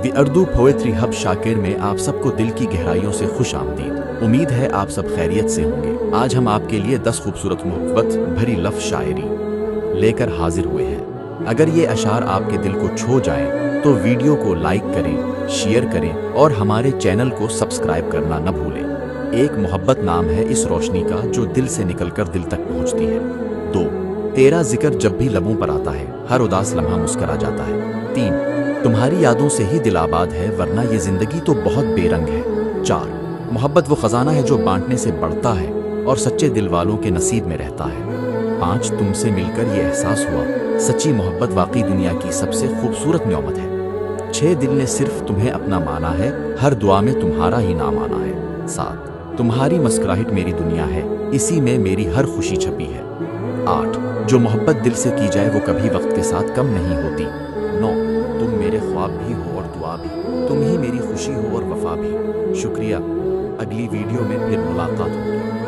دی Urdu poetry hub Shakir में आप सबको दिल की गहराइयों से खुश आमदीद। उम्मीद है आप सब खैरियत से होंगे। आज हम आपके लिए 10 खूबसूरत मोहब्बत भरी लफ्ज़ शायरी लेकर हाजिर हुए हैं। अगर ये अशार आपके दिल को छू जाएं तो वीडियो को लाइक करें, शेयर करें और हमारे चैनल को सब्सक्राइब करना न भूलें। एक मोहब्बत नाम है इस रोशनी का जो दिल से निकलकर दिल तक पहुंचती है। 2 तेरा जिक्र जब भी लबों पर आता है हर उदास लम्हा मुस्करा जाता है। 3 तुम्हारी यादों से ही दिल आबाद है वरना ये जिंदगी तो बहुत बेरंग है। 4 मोहब्बत वो खजाना है जो बांटने से बढ़ता है और सच्चे दिल वालों के नसीब में रहता है। 5 तुमसे मिलकर ये एहसास हुआ सच्ची मोहब्बत वाकई दुनिया की सबसे खूबसूरत नेमत है। 6 दिल ने सिर्फ तुम्हें अपना माना है हर दुआ में तुम्हारा ही नाम आना है। 7 तुम्हारी मुस्कुराहट मेरी दुनिया है इसी में मेरी हर खुशी छपी है। 8 जो मोहब्बत दिल से की जाए वो कभी वक्त के साथ कम नहीं होती। 9 तुम मेरे ख्वाब भी हो और दुआ भी, तुम ही मेरी खुशी हो और वफा भी। शुक्रिया, अगली वीडियो में फिर मुलाकात होगी।